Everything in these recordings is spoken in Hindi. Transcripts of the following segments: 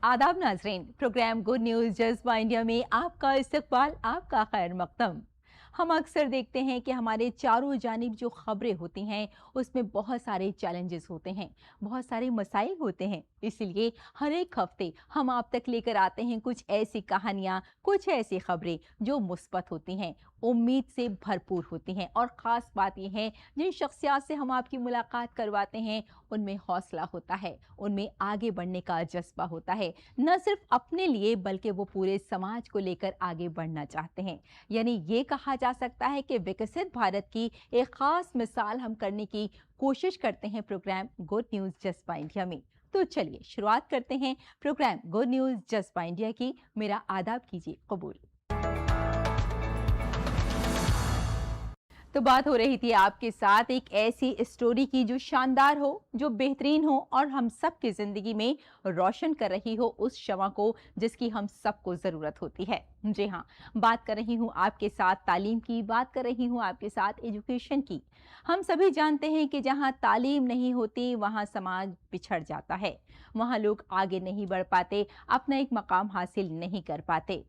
आदाब नाजरीन, प्रोग्राम गुड न्यूज़ जज्बा इंडिया में आपका इस्तकबाल, आपका खैर मकदम। हम अक्सर देखते हैं कि हमारे चारों जानिब जो खबरें होती हैं उसमें बहुत सारे चैलेंजेस होते हैं, बहुत सारे मसाइल होते हैं। इसलिए हर एक हफ्ते हम आप तक लेकर आते हैं कुछ ऐसी कहानियाँ, कुछ ऐसी खबरें जो मुस्बत होती हैं, उम्मीद से भरपूर होती हैं। और ख़ास बात यह है, जिन शख्सियात से हम आपकी मुलाकात करवाते हैं उनमें हौसला होता है, उनमें आगे बढ़ने का जज्बा होता है, न सिर्फ अपने लिए बल्कि वो पूरे समाज को लेकर आगे बढ़ना चाहते हैं। यानी ये कहा जा सकता है कि विकसित भारत की एक खास मिसाल हम करने की कोशिश करते हैं प्रोग्राम गुड न्यूज़ जज्बा इंडिया में। तो चलिए शुरुआत करते हैं प्रोग्राम गुड न्यूज़ जज्बा इंडिया की। मेरा आदाब कीजिए कबूल। तो बात हो रही थी आपके साथ एक ऐसी स्टोरी की जो शानदार हो, जो बेहतरीन हो और हम सब की जिंदगी में रोशन कर रही हो उस शमा को जिसकी हम सबको जरूरत होती है। जी हाँ, बात कर रही हूँ आपके साथ तालीम की, बात कर रही हूँ आपके साथ एजुकेशन की। हम सभी जानते हैं कि जहाँ तालीम नहीं होती वहाँ समाज पिछड़ जाता है, वहाँ लोग आगे नहीं बढ़ पाते, अपना एक मकाम हासिल नहीं कर पाते।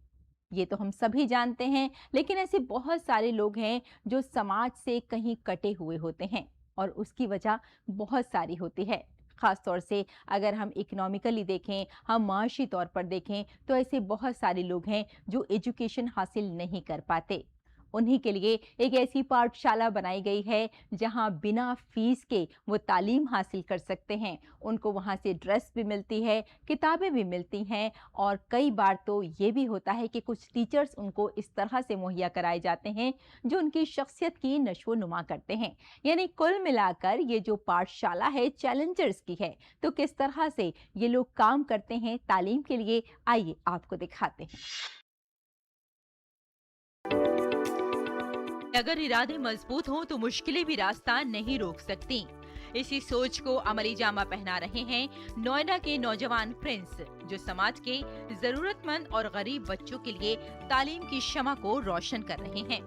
ये तो हम सभी जानते हैं, लेकिन ऐसे बहुत सारे लोग हैं जो समाज से कहीं कटे हुए होते हैं और उसकी वजह बहुत सारी होती है। खास तौर से अगर हम इकोनॉमिकली देखें, हम माशी तौर पर देखें, तो ऐसे बहुत सारे लोग हैं जो एजुकेशन हासिल नहीं कर पाते। उन्हीं के लिए एक ऐसी पाठशाला बनाई गई है जहां बिना फीस के वो तालीम हासिल कर सकते हैं। उनको वहां से ड्रेस भी मिलती है, किताबें भी मिलती हैं और कई बार तो ये भी होता है कि कुछ टीचर्स उनको इस तरह से मुहैया कराए जाते हैं जो उनकी शख्सियत की नशो नुमा करते हैं। यानी कुल मिलाकर ये जो पाठशाला है चैलेंजर्स की है। तो किस तरह से ये लोग काम करते हैं तालीम के लिए, आइए आपको दिखाते हैं। अगर इरादे मजबूत हों तो मुश्किलें भी रास्ता नहीं रोक सकती। इसी सोच को अमली जामा पहना रहे हैं नोएडा के नौजवान प्रिंस, जो समाज के जरूरतमंद और गरीब बच्चों के लिए तालीम की शमा को रोशन कर रहे हैं।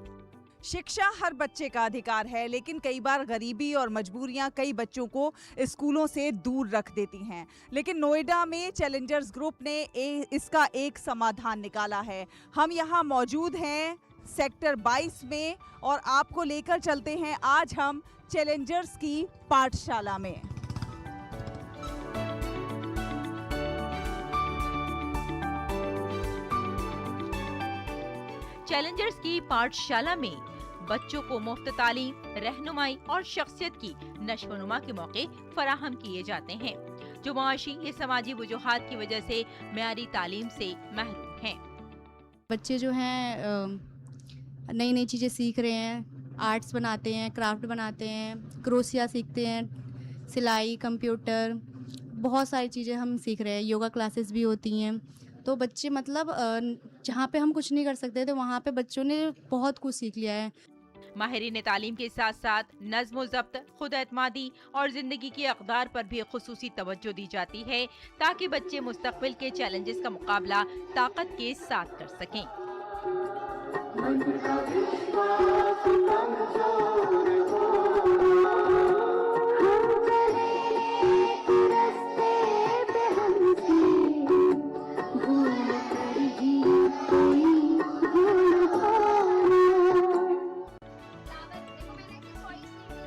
शिक्षा हर बच्चे का अधिकार है, लेकिन कई बार गरीबी और मजबूरियां कई बच्चों को स्कूलों से दूर रख देती हैं। लेकिन नोएडा में चैलेंजर्स ग्रुप ने इसका एक समाधान निकाला है। हम यहाँ मौजूद हैं सेक्टर 22 में और आपको लेकर चलते हैं आज हम चैलेंजर्स की पाठशाला में। चैलेंजर्स की पाठशाला में बच्चों को मुफ्त तालीम, रहनुमाई और शख्सियत की नशोनुमा के मौके फराहम किए जाते हैं, जो मुआशी या समाजी वजूहात की वजह से मेयारी तालीम से महरूम हैं। बच्चे जो हैं नई नई चीज़ें सीख रहे हैं, आर्ट्स बनाते हैं, क्राफ्ट बनाते हैं, क्रोशिया सीखते हैं, सिलाई, कंप्यूटर, बहुत सारी चीज़ें हम सीख रहे हैं। योगा क्लासेस भी होती हैं। तो बच्चे मतलब जहाँ पे हम कुछ नहीं कर सकते थे वहाँ पे बच्चों ने बहुत कुछ सीख लिया है। माहिरीन तालीम के साथ साथ नज़्म व ज़ब्त, खुद एतमादी और जिंदगी की अक़दार पर भी खुसूसी तवज्जो दी जाती है, ताकि बच्चे मुस्तक़बिल के चैलेंजेस का मुकाबला ताकत के साथ कर सकें।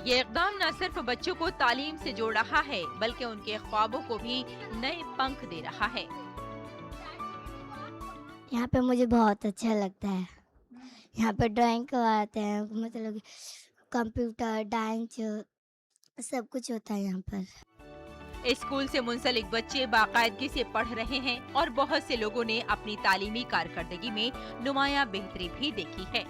ये इक़दाम न सिर्फ बच्चों को तालीम से जोड़ रहा है, बल्कि उनके ख्वाबों को भी नए पंख दे रहा है। यहाँ पे मुझे बहुत अच्छा लगता है। यहाँ पे ड्राइंग करवाते हैं, मतलब कंप्यूटर, डांस, सब कुछ होता है यहाँ पर। स्कूल से मुंसलिक बच्चे बाकायदगी से पढ़ रहे हैं और बहुत से लोगों ने अपनी तालीमी कारकर्दगी में नुमाया बेहतरी भी देखी है।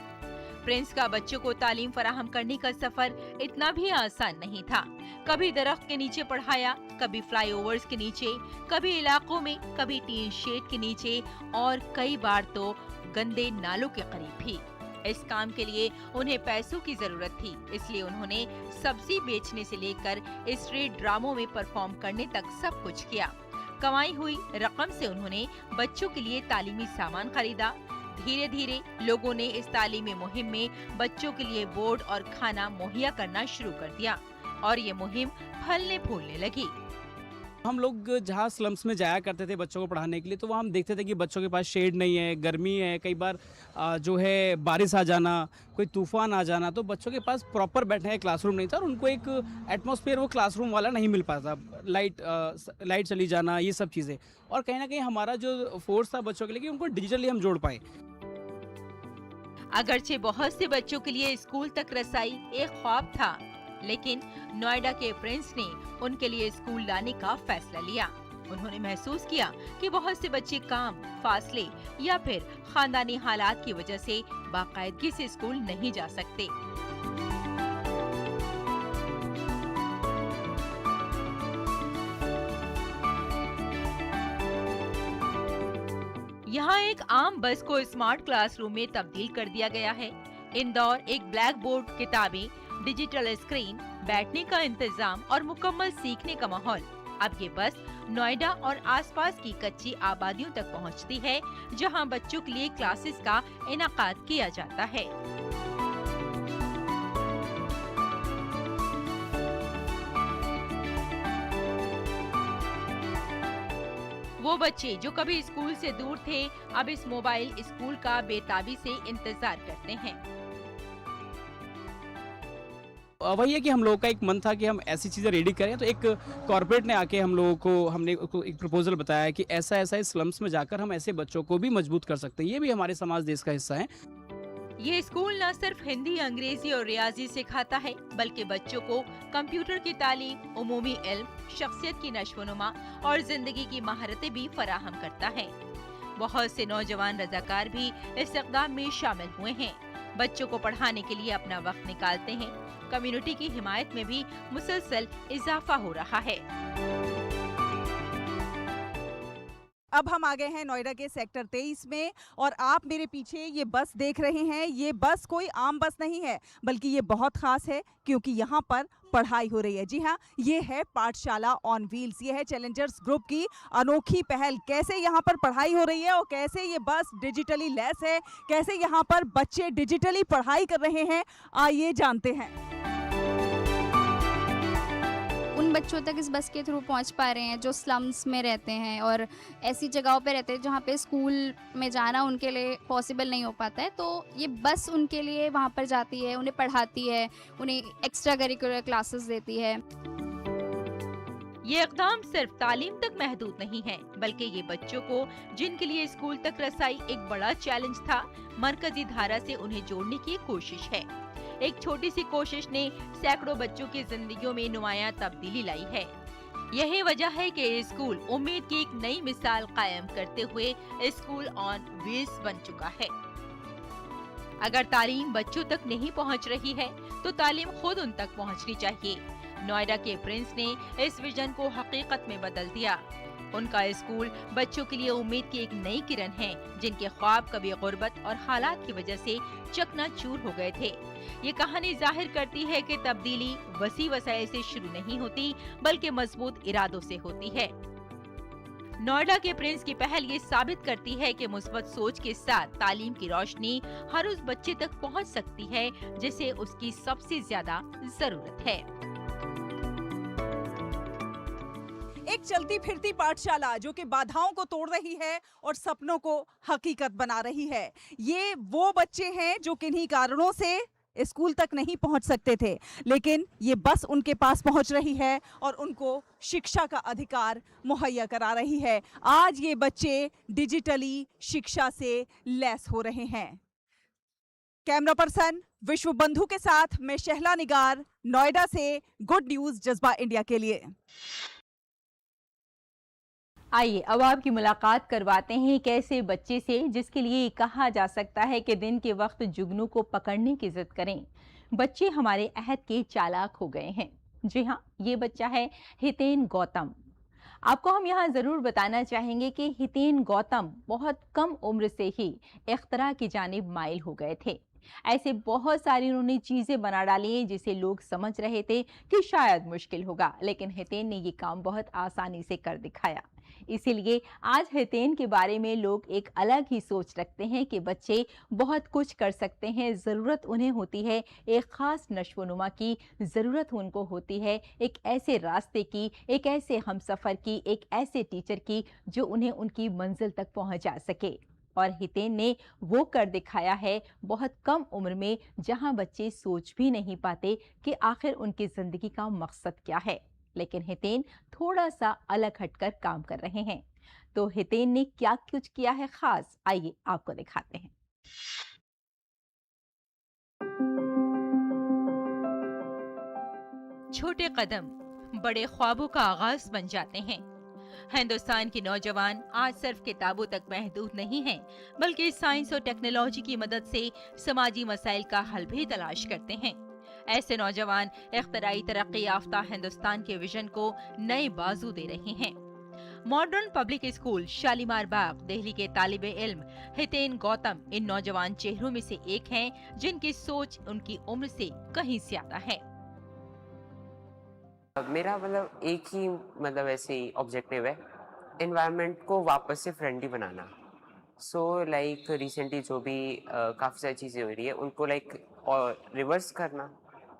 प्रिंस का बच्चों को तालीम फराहम करने का सफर इतना भी आसान नहीं था। कभी दरख्त के नीचे पढ़ाया, कभी फ्लाईओवर्स के नीचे, कभी इलाकों में, कभी टीन शेड के नीचे और कई बार तो गंदे नालों के करीब भी। इस काम के लिए उन्हें पैसों की जरूरत थी, इसलिए उन्होंने सब्जी बेचने से लेकर स्ट्रीट ड्रामों में परफॉर्म करने तक सब कुछ किया। कमाई हुई रकम से उन्होंने बच्चों के लिए तालीमी सामान खरीदा। धीरे धीरे लोगों ने इस तालीमी मुहिम में बच्चों के लिए बोर्ड और खाना मुहैया करना शुरू कर दिया और ये मुहिम फलने फूलने लगी। हम लोग जहाँ स्लम्स में जाया करते थे बच्चों को पढ़ाने के लिए, तो वहाँ हम देखते थे कि बच्चों के पास शेड नहीं है, गर्मी है, कई बार जो है बारिश आ जाना, कोई तूफान आ जाना, तो बच्चों के पास प्रॉपर बैठने का क्लासरूम नहीं था और उनको एक एटमॉस्फेयर वो क्लासरूम वाला नहीं मिल पाता। लाइट चली जाना, ये सब चीज़ें। और कहीं ना कहीं हमारा जो फोर्स था बच्चों के लिए कि उनको डिजिटली हम जोड़ पाए। अगरचे बहुत से बच्चों के लिए स्कूल तक रसाई एक ख्वाब था, लेकिन नोएडा के प्रिंस ने उनके लिए स्कूल लाने का फैसला लिया। उन्होंने महसूस किया कि बहुत से बच्चे काम, फासले या फिर खानदानी हालात की वजह से बाकायदगी से स्कूल नहीं जा सकते। यहाँ एक आम बस को स्मार्ट क्लासरूम में तब्दील कर दिया गया है। इंदौर एक ब्लैक बोर्ड, किताबें, डिजिटल स्क्रीन, बैठने का इंतजाम और मुकम्मल सीखने का माहौल। अब ये बस नोएडा और आसपास की कच्ची आबादियों तक पहुंचती है, जहां बच्चों के लिए क्लासेस का इनाकाद किया जाता है। वो बच्चे जो कभी स्कूल से दूर थे, अब इस मोबाइल स्कूल का बेताबी से इंतजार करते हैं। वही है कि हम लोगों का एक मन था कि हम ऐसी चीज़ें रेडी करें, तो एक कॉर्पोरेट ने आके हम लोगों को हमने एक प्रपोजल बताया कि ऐसा ऐसा इस स्लम्स में जाकर हम ऐसे बच्चों को भी मजबूत कर सकते हैं। ये भी हमारे समाज देश का हिस्सा है। ये स्कूल न सिर्फ हिंदी, अंग्रेजी और रियाजी सिखाता है, बल्कि बच्चों को कंप्यूटर की तालीम, उमूमी इल्म, शख्सियत की नशोनुमा और जिंदगी की महारतें भी फराहम करता है। बहुत से नौजवान रजाकार भी इस इक़दाम में शामिल हुए हैं, बच्चों को पढ़ाने के लिए अपना वक्त निकालते हैं। कम्युनिटी की हिमायत में भी मुसलसल इजाफा हो रहा है। अब हम आ गए हैं नोएडा के सेक्टर 23 में और आप मेरे पीछे ये बस देख रहे हैं। ये बस कोई आम बस नहीं है, बल्कि ये बहुत खास है क्योंकि यहाँ पर पढ़ाई हो रही है। जी हाँ, ये है पाठशाला ऑन व्हील्स। ये है चैलेंजर्स ग्रुप की अनोखी पहल। कैसे यहाँ पर पढ़ाई हो रही है और कैसे ये बस डिजिटली लैस है, कैसे यहाँ पर बच्चे डिजिटली पढ़ाई कर रहे हैं, आइए जानते हैं। उन बच्चों तक इस बस के थ्रू पहुंच पा रहे हैं जो स्लम्स में रहते हैं और ऐसी जगहों पे रहते हैं जहाँ पे स्कूल में जाना उनके लिए पॉसिबल नहीं हो पाता है। तो ये बस उनके लिए वहाँ पर जाती है, उन्हें पढ़ाती है, उन्हें एक्स्ट्रा करिकुलर क्लासेस देती है। ये इक़दाम सिर्फ तालीम तक महदूद नहीं है, बल्कि ये बच्चों को, जिनके लिए स्कूल तक रसाई एक बड़ा चैलेंज था, मरकजी धारा से उन्हें जोड़ने की कोशिश है। एक छोटी सी कोशिश ने सैकड़ों बच्चों की जिंदगियों में नुमायां तब्दीली लाई है। यही वजह है कि ये स्कूल उम्मीद की एक नई मिसाल कायम करते हुए स्कूल ऑन व्हील्स बन चुका है। अगर तालीम बच्चों तक नहीं पहुंच रही है, तो तालीम खुद उन तक पहुंचनी चाहिए। नोएडा के प्रिंस ने इस विजन को हकीकत में बदल दिया। उनका स्कूल बच्चों के लिए उम्मीद की एक नई किरण है, जिनके ख्वाब कभी गुर्बत और हालात की वजह से चकनाचूर हो गए थे। ये कहानी जाहिर करती है कि तब्दीली वसी वसाइल से शुरू नहीं होती, बल्कि मजबूत इरादों से होती है। नोएडा के प्रिंस की पहल ये साबित करती है कि मुस्बत सोच के साथ तालीम की रोशनी हर उस बच्चे तक पहुंच सकती है जिसे उसकी सबसे ज्यादा जरूरत है। एक चलती फिरती पाठशाला जो कि बाधाओं को तोड़ रही है और सपनों को हकीकत बना रही है। ये वो बच्चे हैं जो किन्हीं कारणों से स्कूल तक नहीं पहुंच सकते थे, लेकिन ये बस उनके पास पहुंच रही है और उनको शिक्षा का अधिकार मुहैया करा रही है। आज ये बच्चे डिजिटली शिक्षा से लैस हो रहे हैं। कैमरा पर्सन विश्व बंधु के साथ मैं शहला निगार, नोएडा से गुड न्यूज जज्बा इंडिया के लिए। आइए अब आपकी मुलाकात करवाते हैं एक ऐसे बच्चे से जिसके लिए कहा जा सकता है कि दिन के वक्त जुगनू को पकड़ने की जिद करें। बच्चे हमारे अहद के चालाक हो गए हैं। जी हाँ, ये बच्चा है हितेन गौतम। आपको हम यहाँ ज़रूर बताना चाहेंगे कि हितेन गौतम बहुत कम उम्र से ही इख्तरा की जानिब माइल हो गए थे। ऐसे बहुत सारी उन्होंने चीज़ें बना डाली हैं जिसे लोग समझ रहे थे कि शायद मुश्किल होगा, लेकिन हितेन ने ये काम बहुत आसानी से कर दिखाया। इसीलिए आज हितेन के बारे में लोग एक अलग ही सोच रखते हैं कि बच्चे बहुत कुछ कर सकते हैं। ज़रूरत उन्हें होती है एक ख़ास नशोनुमा की, ज़रूरत उनको होती है एक ऐसे रास्ते की, एक ऐसे हमसफ़र की, एक ऐसे टीचर की जो उन्हें उनकी मंजिल तक पहुंचा सके। और हितेन ने वो कर दिखाया है बहुत कम उम्र में, जहां बच्चे सोच भी नहीं पाते कि आखिर उनकी ज़िंदगी का मकसद क्या है। लेकिन हितेन थोड़ा सा अलग हटकर काम कर रहे हैं। तो हितेन ने क्या कुछ किया है खास, आइए आपको दिखाते हैं। छोटे कदम बड़े ख्वाबों का आगाज बन जाते हैं। हिंदुस्तान के नौजवान आज सिर्फ किताबों तक महदूद नहीं हैं, बल्कि साइंस और टेक्नोलॉजी की मदद से समाजी मसाइल का हल भी तलाश करते हैं। ऐसे नौजवान इख्तराई तरक्की याफ्ता हिंदुस्तान के विजन को नए बाजू दे रहे हैं। मॉडर्न पब्लिक स्कूल शालीमार बाग दिल्ली के तालिबे इल्म हितेन गौतम इन नौजवान चेहरों में से एक हैं, जिनकी सोच उनकी उम्र से कहीं ज्यादा है। मेरा मतलब एक ही मतलब ऐसे ही ऑब्जेक्टिव है, एनवायरनमेंट को वापस से फ्रेंडली बनाना। सो लाइक रिसेंटली जो भी काफ़ी सारी चीज़ें हो रही है उनको लाइक और रिवर्स करना।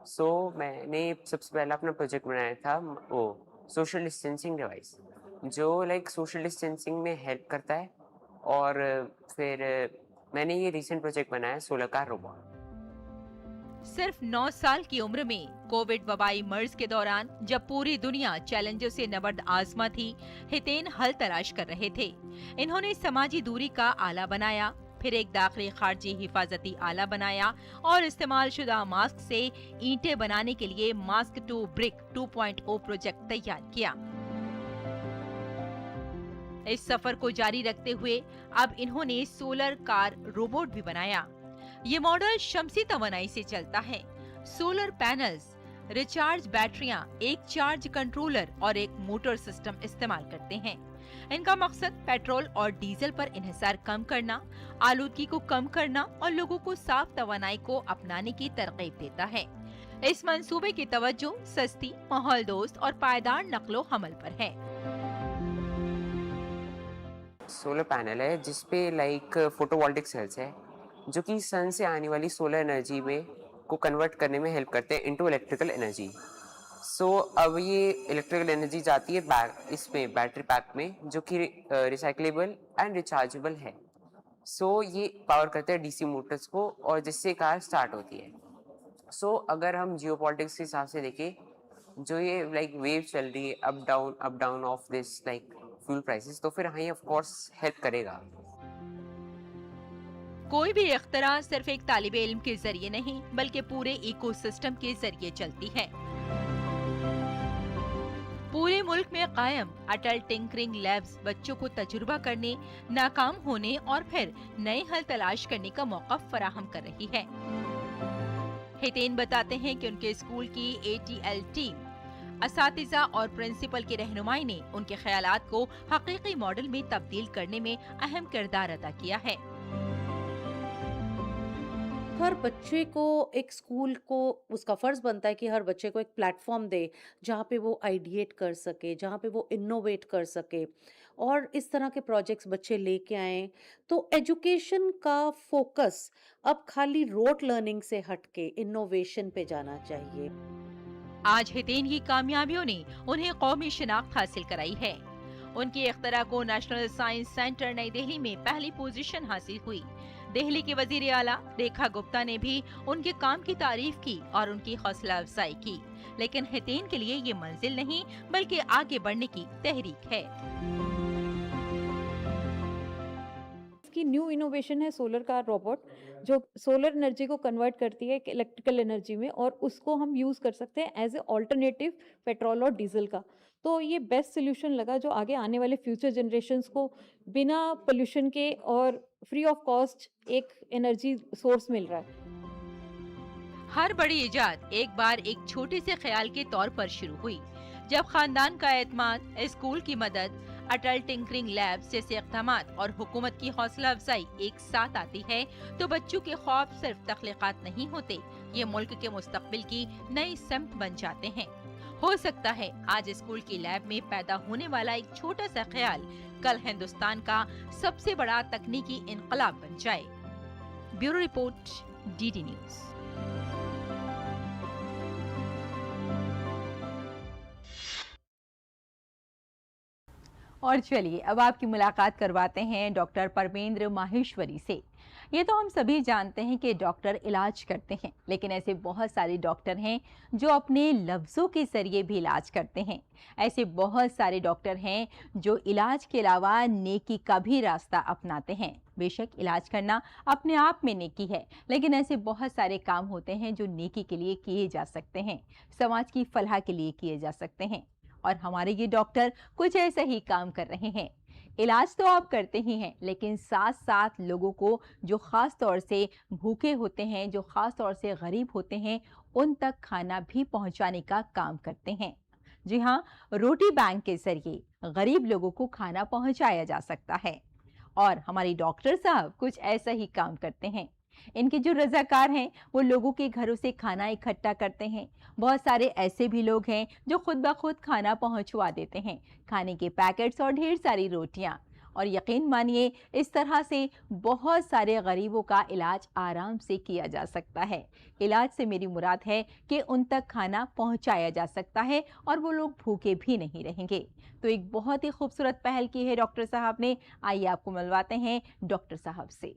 सो मैंने सबसे पहला अपना प्रोजेक्ट बनाया था वो सोशल डिस्टेंसिंग डिवाइस, जो लाइक सोशल डिस्टेंसिंग में हेल्प करता है। और फिर मैंने ये रिसेंट प्रोजेक्ट बनाया सोलर कार रोबोट। सिर्फ 9 साल की उम्र में कोविड वबाई मर्ज के दौरान जब पूरी दुनिया चैलेंजों से नबर्द आजमा थी, हितेन हल तलाश कर रहे थे। इन्होंने समाजी दूरी का आला बनाया, फिर एक दाखिली खारजी हिफाजती आला बनाया और इस्तेमाल शुदा मास्क से ईंटें बनाने के लिए मास्क टू ब्रिक 2.0 प्रोजेक्ट तैयार किया। इस सफर को जारी रखते हुए अब इन्होंने सोलर कार रोबोट भी बनाया। ये मॉडल शमसी तवानाई से चलता है। सोलर पैनल्स, रिचार्ज बैटरियां, एक चार्ज कंट्रोलर और एक मोटर सिस्टम इस्तेमाल करते हैं। इनका मकसद पेट्रोल और डीजल पर इन्हिसार कम करना, आलूदगी को कम करना और लोगों को साफ तवानाई को अपनाने की तरगीब देता है। इस मंसूबे की तवज्जो सस्ती, माहौल दोस्त और पायदार नक्लो हमल पर है। सोलर पैनल है जिसपे लाइक फोटोवोल्टिक सेल्स है जो कि सन से आने वाली सोलर एनर्जी में को कन्वर्ट करने में हेल्प करते हैं इनटू इलेक्ट्रिकल एनर्जी। सो अब ये इलेक्ट्रिकल एनर्जी जाती है इसमें बैटरी पैक में, जो कि रिसाइक्लेबल एंड रिचार्जेबल है। सो ये पावर करते हैं डीसी मोटर्स को और जिससे कार स्टार्ट होती है। सो अगर हम जियोपॉलिटिक्स के हिसाब से देखें, जो ये लाइक वेव चल रही है up down of this like fuel prices, तो फिर हाँ ऑफ कोर्स हेल्प करेगा। कोई भी इख्तरा सिर्फ एक तालिबे इल्म के जरिए नहीं, बल्कि पूरे इकोसिस्टम के जरिए चलती है। पूरे मुल्क में कायम अटल टिंकरिंग लैब्स बच्चों को तजुर्बा करने, नाकाम होने और फिर नए हल तलाश करने का मौका फराहम कर रही है। हितेन बताते हैं कि उनके स्कूल की ATL टीम, असातिज़ा और प्रिंसिपल की रहनुमाई ने उनके ख्यालात को हकीकी मॉडल में तब्दील करने में अहम किरदार अदा किया है। हर बच्चे को एक स्कूल को उसका फ़र्ज़ बनता है कि हर बच्चे को एक प्लेटफॉर्म दे जहाँ पे वो आइडिएट कर सके, जहाँ पे वो इनोवेट कर सके और इस तरह के प्रोजेक्ट्स बच्चे लेके आएँ। तो एजुकेशन का फोकस अब खाली रोट लर्निंग से हटके इनोवेशन पे जाना चाहिए। आज हितेन की कामयाबियों ने उन्हें कौमी शिनाख्त हासिल कराई है। उनकी इख्तरा को नेशनल साइंस सेंटर नई दिल्ली में पहली पोजीशन हासिल हुई। दिल्ली की वजीर आला रेखा गुप्ता ने भी उनके काम की तारीफ की और उनकी हौसला अफजाई की। लेकिन हितेन के लिए ये मंजिल नहीं, बल्कि आगे बढ़ने की तहरीक है। इसकी न्यू इनोवेशन है सोलर कार रोबोट, जो सोलर एनर्जी को कन्वर्ट करती है इलेक्ट्रिकल एनर्जी में और उसको हम यूज़ कर सकते हैं एज ए ऑल्टरनेटिव पेट्रोल और डीजल का। तो ये बेस्ट सोल्यूशन लगा जो आगे आने वाले फ्यूचर जनरेशन्स को बिना पोल्यूशन के और फ्री ऑफ कॉस्ट एक एनर्जी सोर्स मिल रहा है। हर बड़ी इजाद एक बार एक छोटे से ख्याल के तौर पर शुरू हुई। जब खानदान का एतमाद, स्कूल की मदद, अटल टिंकरिंग लैब्स जैसे इक़दामात और हुकूमत की हौसला अफजाई एक साथ आती है, तो बच्चों के ख्वाब सिर्फ तख्लीकात नहीं होते, ये मुल्क के मुस्तकबिल की नई समत बन जाते हैं। हो सकता है आज स्कूल की लैब में पैदा होने वाला एक छोटा सा ख्याल कल हिंदुस्तान का सबसे बड़ा तकनीकी इनकलाब बन जाए। Bureau report, DD news. और चलिए अब आपकी मुलाकात करवाते हैं डॉक्टर परमेंद्र माहेश्वरी से। ये तो हम सभी जानते हैं कि डॉक्टर इलाज करते हैं, लेकिन ऐसे बहुत सारे डॉक्टर हैं जो अपने लफ्ज़ों के जरिए भी इलाज करते हैं। ऐसे बहुत सारे डॉक्टर हैं जो इलाज के अलावा नेकी का भी रास्ता अपनाते हैं। बेशक इलाज करना अपने आप में नेकी है, लेकिन ऐसे बहुत सारे काम होते हैं जो नेकी के लिए किए जा सकते हैं, समाज की फलाह के लिए किए जा सकते हैं। और हमारे ये डॉक्टर कुछ ऐसा ही काम कर रहे हैं। इलाज तो आप करते ही हैं, लेकिन साथ साथ लोगों को जो ख़ास तौर से भूखे होते हैं, जो ख़ास तौर से गरीब होते हैं, उन तक खाना भी पहुंचाने का काम करते हैं। जी हाँ, रोटी बैंक के जरिए गरीब लोगों को खाना पहुंचाया जा सकता है। और हमारे डॉक्टर साहब कुछ ऐसा ही काम करते हैं। इनके जो रजाकार हैं वो लोगों के घरों से खाना इकट्ठा करते हैं। बहुत सारे ऐसे भी लोग हैं जो खुद ब खुद खाना पहुंचवा देते हैं, खाने के पैकेट्स और ढेर सारी रोटियां। और यकीन मानिए इस तरह से बहुत सारे गरीबों का इलाज आराम से किया जा सकता है। इलाज से मेरी मुराद है कि उन तक खाना पहुंचाया जा सकता है और वो लोग भूखे भी नहीं रहेंगे। तो एक बहुत ही खूबसूरत पहल की है डॉक्टर साहब ने। आइए आपको मिलवाते हैं डॉक्टर साहब से।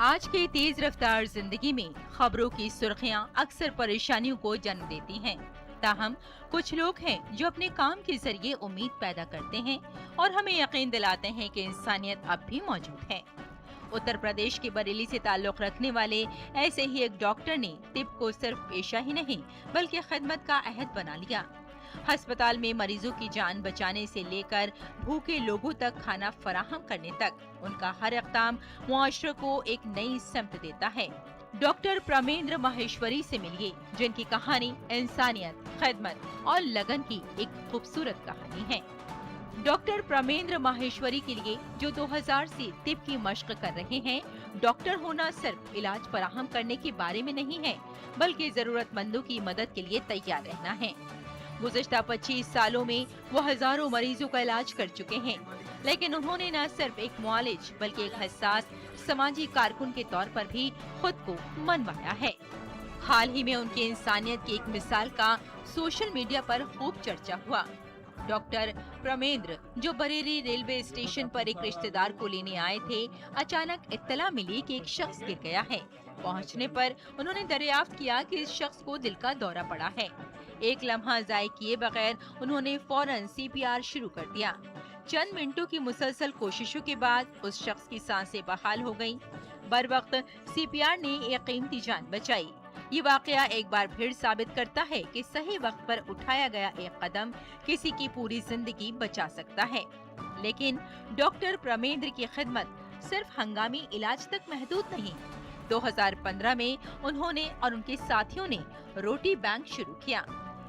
आज की तेज रफ्तार जिंदगी में खबरों की सुर्खियां अक्सर परेशानियों को जन्म देती हैं। ताहम कुछ लोग हैं जो अपने काम के जरिए उम्मीद पैदा करते हैं और हमें यकीन दिलाते हैं कि इंसानियत अब भी मौजूद है। उत्तर प्रदेश के बरेली से ताल्लुक रखने वाले ऐसे ही एक डॉक्टर ने तिब को सिर्फ पेशा ही नहीं बल्कि खिदमत का अहद बना लिया। अस्पताल में मरीजों की जान बचाने से लेकर भूखे लोगों तक खाना फराहम करने तक उनका हर इक़दाम मुआशरे को एक नई समत देता है। डॉक्टर परमेंद्र माहेश्वरी से मिलिए, जिनकी कहानी इंसानियत, खिदमत और लगन की एक खूबसूरत कहानी है। डॉक्टर परमेंद्र माहेश्वरी के लिए जो 2000 से तिब की मशक कर रहे हैं, डॉक्टर होना सिर्फ इलाज फराहम करने के बारे में नहीं है, बल्कि जरूरतमंदों की मदद के लिए तैयार रहना है। गुज़िश्ता 25 सालों में वो हजारों मरीजों का इलाज कर चुके हैं, लेकिन उन्होंने न सिर्फ एक मुआलिज बल्कि एक हसास समाजी कारकुन के तौर पर भी खुद को मनवाया है। हाल ही में उनकी इंसानियत की एक मिसाल का सोशल मीडिया पर खूब चर्चा हुआ। डॉक्टर परमेंद्र जो बरेली रेलवे स्टेशन पर एक रिश्तेदार को लेने आए थे, अचानक इत्तला मिली कि एक शख्स गिर गया है। पहुंचने पर उन्होंने दरियाफ्त किया कि इस शख्स को दिल का दौरा पड़ा है। एक लम्हा ज़ाय किए बगैर उन्होंने फौरन CPR शुरू कर दिया। चंद मिनटों की मुसलसल कोशिशों के बाद उस शख्स की सांसें बहाल हो गईं। बर वक्त CPR ने एक कीमती जान बचाई। ये वाकया एक बार फिर साबित करता है कि सही वक्त पर उठाया गया एक कदम किसी की पूरी जिंदगी बचा सकता है। लेकिन डॉक्टर परमेंद्र की खिदमत सिर्फ हंगामी इलाज तक महदूद नहीं। 2015 में उन्होंने और उनके साथियों ने रोटी बैंक शुरू किया।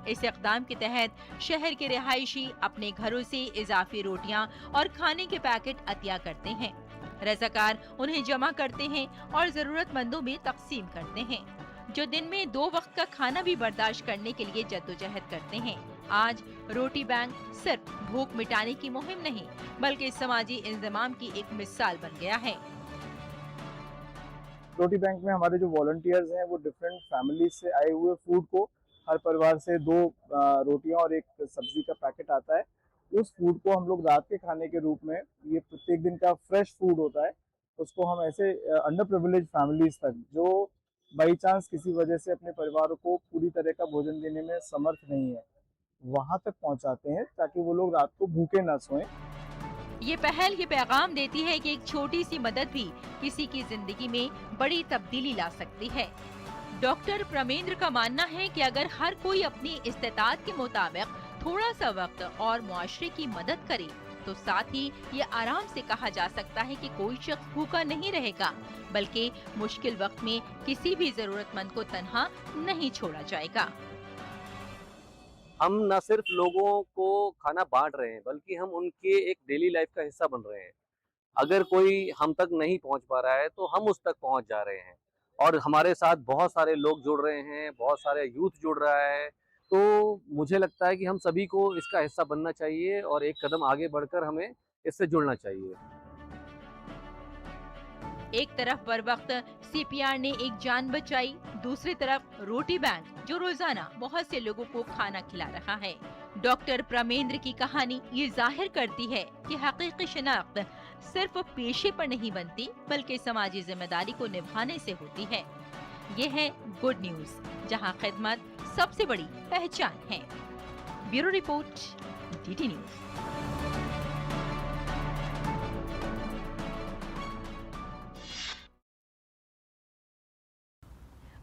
इस इक़दाम के तहत शहर के रिहायशी अपने घरों से इजाफी रोटियां और खाने के पैकेट अतिया करते हैं। रज़ाकार उन्हें जमा करते हैं और जरूरतमंदों में तकसीम करते हैं, जो दिन में 2 वक्त का खाना भी बर्दाश्त करने के लिए जद्दोजहद करते हैं। आज रोटी बैंक सिर्फ भूख मिटाने की मुहिम नहीं बल्कि समाजी इंतजाम की एक मिसाल बन गया है। रोटी बैंक में हमारे जो वॉलंटियर्स हैं वो डिफरेंट फैमिलीज से आए हुए फूड को, हर परिवार से 2 रोटियां और एक सब्जी का पैकेट आता है। उस फूड को हम लोग रात के खाने के रूप में, ये प्रत्येक दिन का फ्रेश फूड होता है, उसको हम ऐसे अंडर प्रिविलेज फैमिलीज तक जो बाई चांस किसी वजह से अपने परिवारों को पूरी तरह का भोजन देने में समर्थ नहीं है, वहां तक पहुंचाते हैं ताकि वो लोग रात को भूखे ना सोएं। ये पहल ये पैगाम देती है कि एक छोटी सी मदद भी किसी की जिंदगी में बड़ी तब्दीली ला सकती है। डॉक्टर परमेंद्र का मानना है कि अगर हर कोई अपनी इस्तेताअत के मुताबिक थोड़ा सा वक्त और मुआशरे की मदद करे तो साथ ही ये आराम से कहा जा सकता है कि कोई शख्स भूखा नहीं रहेगा, बल्कि मुश्किल वक्त में किसी भी जरूरतमंद को तन्हा नहीं छोड़ा जाएगा। हम न सिर्फ लोगों को खाना बांट रहे हैं बल्कि हम उनके एक डेली लाइफ का हिस्सा बन रहे हैं। अगर कोई हम तक नहीं पहुंच पा रहा है तो हम उस तक पहुंच जा रहे हैं और हमारे साथ बहुत सारे लोग जुड़ रहे हैं, बहुत सारे यूथ जुड़ रहा है। तो मुझे लगता है कि हम सभी को इसका हिस्सा बनना चाहिए और एक कदम आगे बढ़कर हमें इससे जुड़ना चाहिए। एक तरफ बर वक्त CPR ने एक जान बचाई, दूसरी तरफ रोटी बैंक जो रोजाना बहुत से लोगों को खाना खिला रहा है। डॉक्टर प्रमेंद्र की कहानी ये जाहिर करती है कि हकीकी शनाख्त सिर्फ पेशे पर नहीं बनती बल्कि समाजी जिम्मेदारी को निभाने से होती है। ये है गुड न्यूज, जहां खिदमत सबसे बड़ी पहचान है। Bureau report, DT news.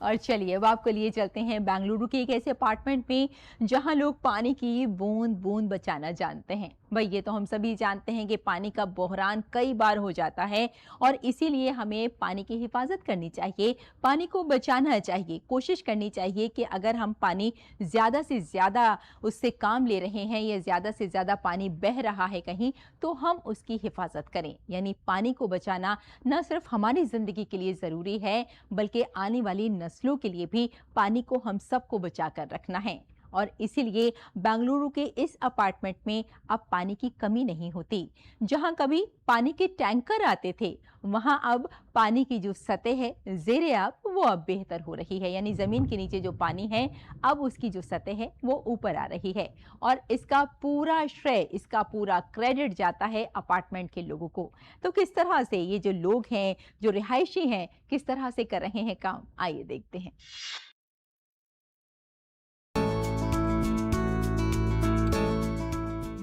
और चलिए अब आपको लिए चलते हैं बेंगलुरु के एक ऐसे अपार्टमेंट में जहां लोग पानी की बूंद बूंद बचाना जानते हैं। भाई ये तो हम सभी जानते हैं कि पानी का बहरान कई बार हो जाता है और इसीलिए हमें पानी की हिफाजत करनी चाहिए, पानी को बचाना चाहिए, कोशिश करनी चाहिए कि अगर हम पानी ज़्यादा से ज़्यादा उससे काम ले रहे हैं या ज़्यादा से ज़्यादा पानी बह रहा है कहीं तो हम उसकी हिफाजत करें। यानी पानी को बचाना न सिर्फ हमारी ज़िंदगी के लिए ज़रूरी है बल्कि आने वाली नस्लों के लिए भी पानी को हम सबको बचा कर रखना है। और इसीलिए बेंगलुरु के इस अपार्टमेंट में अब पानी की कमी नहीं होती। जहां कभी पानी के टैंकर आते थे वहां अब पानी की जो सतह है ज़ेरे आब वो अब बेहतर हो रही है। यानी ज़मीन के नीचे जो पानी है अब उसकी जो सतह है वो ऊपर आ रही है और इसका पूरा श्रेय, इसका पूरा क्रेडिट जाता है अपार्टमेंट के लोगों को। तो किस तरह से ये जो लोग हैं, जो रिहायशी हैं, किस तरह से कर रहे हैं काम, आइए देखते हैं।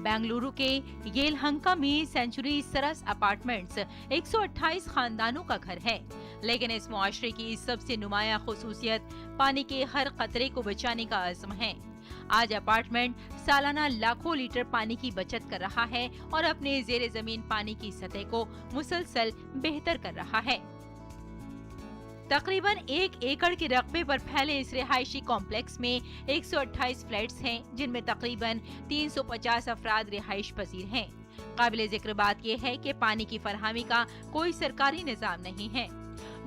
बेंगलुरु के येलहंका में सेंचुरी सरस अपार्टमेंट्स 128 खानदानों का घर है, लेकिन इस मुआशरे की सबसे नुमाया खुसूसियत पानी के हर कतरे को बचाने का अज़्म है। आज अपार्टमेंट सालाना लाखों लीटर पानी की बचत कर रहा है और अपने ज़ेरे ज़मीन पानी की सतह को मुसलसल बेहतर कर रहा है। तकरीबन 1 एकड़ के रकबे पर फैले इस रिहायशी कॉम्प्लेक्स में 128 फ्लैट्स हैं, जिनमें तकरीबन 350 अफराद रिहाइश पजीर हैं। काबिले जिक्र बात यह है कि पानी की फरहमी का कोई सरकारी निजाम नहीं है।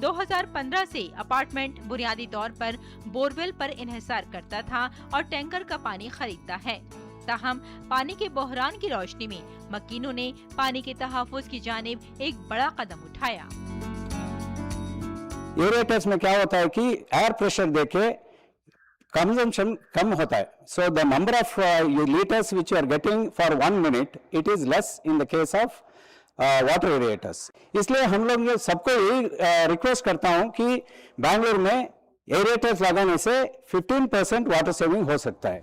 2015 से अपार्टमेंट बुनियादी तौर पर बोरवेल पर इन्हिसार करता था और टैंकर का पानी खरीदता है। ताहम पानी के बहरान की रोशनी में मकीनों ने पानी के तहफ़्फ़ुज़ की जानिब एक बड़ा कदम उठाया। एरेटर्स में क्या होता है कि एयर प्रेशर देके कंजम्पशन कम होता है, so the number of litres which you are getting for 1 minute it is less in the case of water aerators. इसलिए हम लोग सबको यही रिक्वेस्ट करता हूं कि बेंगलुरु में एरेटर्स लगाने से 15% वाटर सेविंग हो सकता है।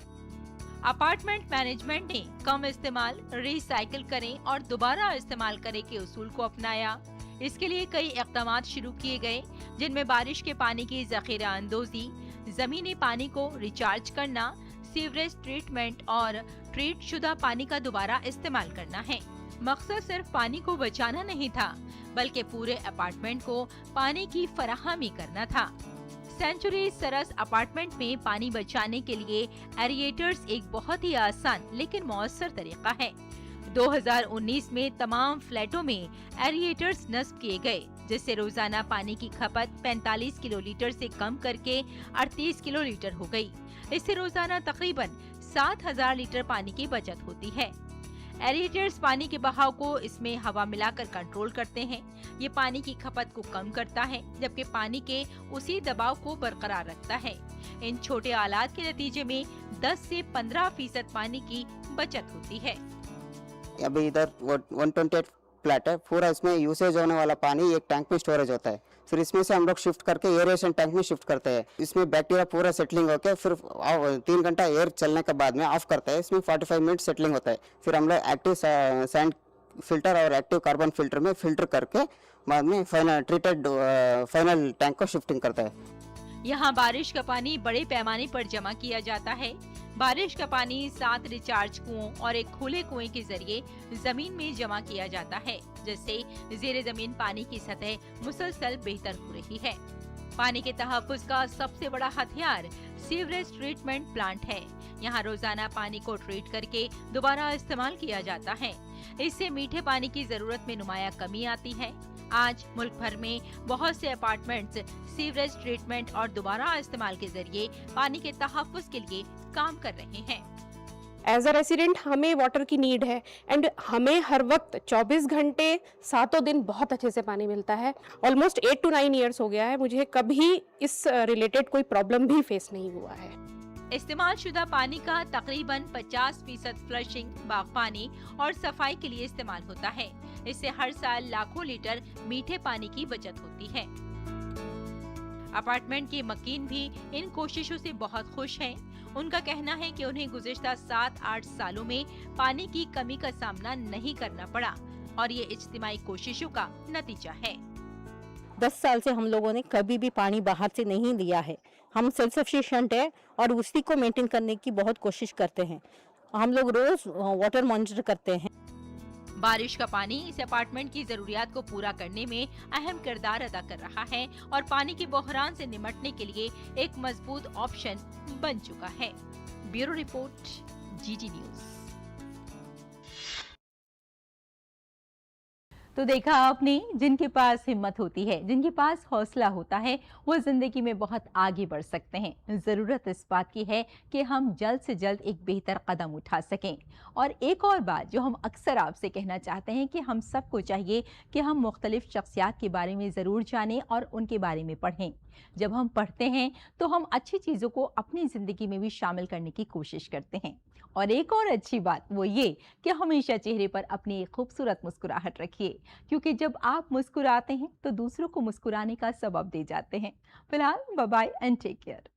अपार्टमेंट मैनेजमेंट ने कम इस्तेमाल, रिसाइकिल करें और दोबारा इस्तेमाल करें के उसूल को अपनाया। इसके लिए कई इक़दामात शुरू किए गए, जिनमें बारिश के पानी की ज़ख़ीरा अंदोज़ी, ज़मीनी पानी को रिचार्ज करना, सीवरेज ट्रीटमेंट और ट्रीट शुदा पानी का दोबारा इस्तेमाल करना है। मकसद सिर्फ पानी को बचाना नहीं था बल्कि पूरे अपार्टमेंट को पानी की फराहमी करना था। सेंचुरी सरस अपार्टमेंट में पानी बचाने के लिए एरिएटर्स एक बहुत ही आसान लेकिन मौसर तरीका है। 2019 में तमाम फ्लैटों में एरिएटर्स नस्ब किए गए, जिससे रोजाना पानी की खपत 45 किलोलीटर से कम करके 38 किलोलीटर हो गई। इससे रोजाना तकरीबन 7000 लीटर पानी की बचत होती है। एरिएटर्स पानी के बहाव को इसमें हवा मिलाकर कंट्रोल करते हैं। ये पानी की खपत को कम करता है जबकि पानी के उसी दबाव को बरकरार रखता है। इन छोटे आलात के नतीजे में 10 से 15% पानी की बचत होती है। अभी इधर 128 फ्लैट है, पूरा इसमें यूसेज होने वाला पानी एक टैंक में स्टोरेज होता है। फिर इसमें से हम लोग शिफ्ट करके एयरेशन टैंक में शिफ्ट करते हैं। इसमें बैक्टीरिया पूरा सेटलिंग होकर फिर 3 घंटा एयर चलने के बाद में ऑफ करते हैं। इसमें 45 मिनट सेटलिंग होता है। फिर हम लोग एक्टिव सैंड फिल्टर और एक्टिव कार्बन फिल्टर में फिल्टर करके बाद में फाइनल ट्रीटेड फाइनल टैंक को शिफ्टिंग करता है। यहाँ बारिश का पानी बड़े पैमाने पर जमा किया जाता है। बारिश का पानी 7 रिचार्ज कुओं और एक खुले कुएं के जरिए जमीन में जमा किया जाता है, जिससे ज़ेरे जमीन पानी की सतह मुसलसल बेहतर हो रही है। पानी के तहफ़्फ़ुज़ का सबसे बड़ा हथियार सीवरेज ट्रीटमेंट प्लांट है। यहाँ रोजाना पानी को ट्रीट करके दोबारा इस्तेमाल किया जाता है। इससे मीठे पानी की जरूरत में नुमाया कमी आती है। आज मुल्क भर में बहुत से अपार्टमेंट्स सीवरेज ट्रीटमेंट और दोबारा इस्तेमाल के जरिए पानी के तहफ्फुज़ के लिए काम कर रहे हैं। एज अ रेसिडेंट हमें वाटर की नीड है एंड हमें हर वक्त 24 घंटे 7 दिन बहुत अच्छे से पानी मिलता है। ऑलमोस्ट 8 to 9 ईयर्स हो गया है, मुझे कभी इस रिलेटेड कोई प्रॉब्लम भी फेस नहीं हुआ है। इस्तेमाल शुदा पानी का तकरीबन 50% फ्लशिंग, बागबानी और सफाई के लिए इस्तेमाल होता है। इससे हर साल लाखों लीटर मीठे पानी की बचत होती है। अपार्टमेंट के मकीन भी इन कोशिशों से बहुत खुश हैं। उनका कहना है कि उन्हें गुज़िश्ता 7-8 सालों में पानी की कमी का सामना नहीं करना पड़ा और ये इज्तिमाई कोशिशों का नतीजा है। 10 साल से हम लोगों ने कभी भी पानी बाहर से नहीं लिया है। हम सेल्फ सफिशिएंट है और उसी को मेंटेन करने की बहुत कोशिश करते हैं। हम लोग रोज वाटर मॉनिटर करते हैं। बारिश का पानी इस अपार्टमेंट की जरूरियात को पूरा करने में अहम किरदार अदा कर रहा है और पानी के बहरान से निपटने के लिए एक मजबूत ऑप्शन बन चुका है। Bureau report, GT news. तो देखा आपने, जिनके पास हिम्मत होती है, जिनके पास हौसला होता है, वो जिंदगी में बहुत आगे बढ़ सकते हैं। ज़रूरत इस बात की है कि हम जल्द से जल्द एक बेहतर कदम उठा सकें। और एक और बात जो हम अक्सर आपसे कहना चाहते हैं कि हम सबको चाहिए कि हम मुख्तलिफ शख्सियात के बारे में ज़रूर जानें और उनके बारे में पढ़ें। जब हम पढ़ते हैं तो हम अच्छी चीज़ों को अपनी ज़िंदगी में भी शामिल करने की कोशिश करते हैं। और एक और अच्छी बात वो ये कि हमेशा चेहरे पर अपनी एक खूबसूरत मुस्कुराहट रखिए, क्योंकि जब आप मुस्कुराते हैं तो दूसरों को मुस्कुराने का सबब दे जाते हैं। फिलहाल bye bye and take care.